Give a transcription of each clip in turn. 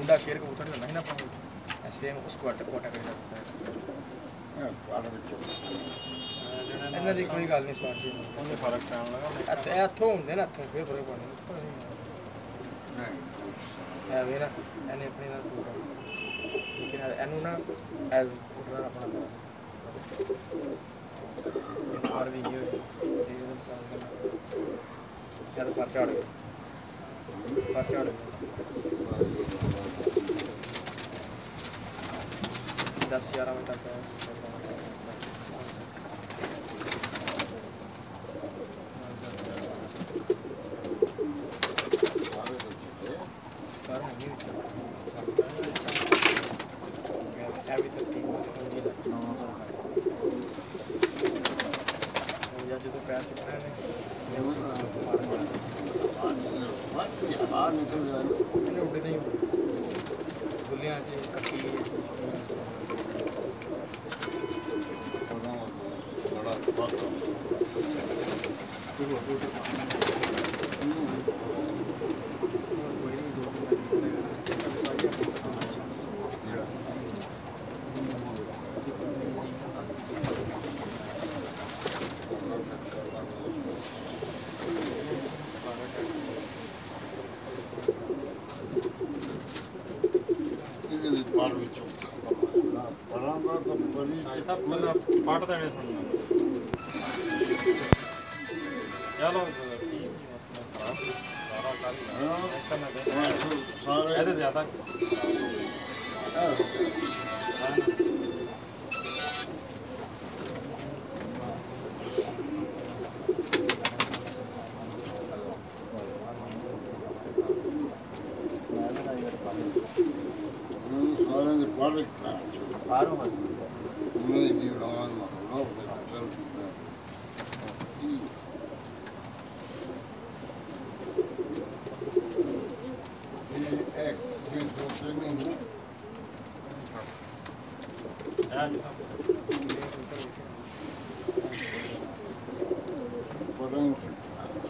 मुंडा शेर कबूतर नहीं होता है ना अपना सेम उसको कोटा कर जाता है इन्ना दी कोई गल नहीं सर जी उन्हें फर्क पैन लगा इत्थों होंदे ना इत्थों फिर फर्क पैंदा है वे ना इन्हें अपनी ना पूरा लेकिन इनू ना पूरा अपना और भी ये इंसान क्या तो पर चढ़ गया 10-11 बजे तक जो तो पैर चुकना है उड़े नहीं गुलियाँ कट्टी पाठ देने सुनना चलो सारा ज्यादा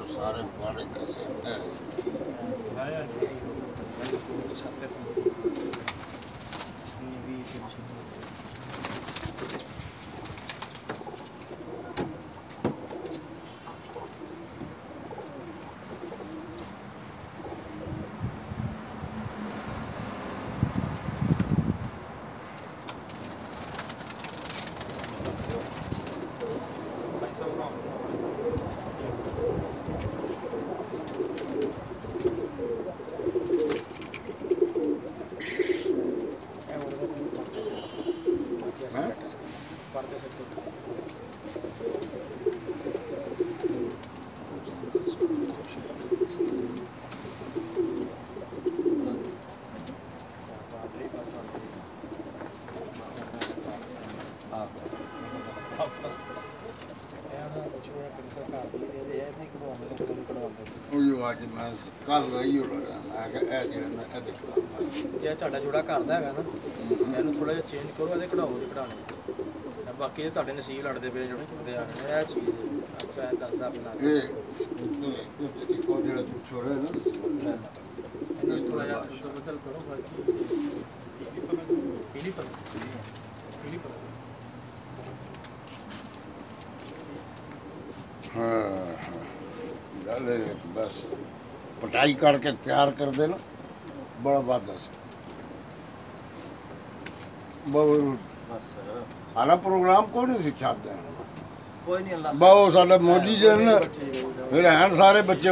सारे बारे कैसे ਅੱਜ ਮੈਂ ਕੱਲ ਗਈ ਹੋ ਰਿਹਾ ਮੈਂ ਕਿ ਇਹ ਜਿਹੜਾ ਮੈਂ ਇਹਦੇ ਖਿਲਾਫ ਜੇ ਤੁਹਾਡਾ ਜੋੜਾ ਕਰਦਾ ਹੈਗਾ ਨਾ ਇਹਨੂੰ ਥੋੜਾ ਜਿਹਾ ਚੇਂਜ ਕਰੋ ਇਹਦੇ ਕਢਾਓ ਦੇ ਕਢਾਣੇ ਬਾਕੀ ਇਹ ਤੁਹਾਡੇ ਨਸੀਬ ਲੜਦੇ ਪਏ ਜਿਹੜੇ ਚੁੱਕਦੇ ਆ ਇਹ ਚੀਜ਼ ਅੱਛਾ ਇਹ ਦੱਸ ਆਪਣਾ ਇਹ ਇੱਕੋ ਜਿਹੜਾ ਛੋੜਾ ਨਾ ਇਹਨੂੰ ਥੋੜਾ ਜਿਹਾ ਬਦਲ ਕਰੋ ਬਾਕੀ ਪੀਲੀ ਪਰ हाँ गल बस पटाई करके तैयार कर देना बड़ा बात है हारा प्रोग्राम को नहीं छापते हैं बहुत सारे मोदी जी ने फिर हैं सारे बच्चे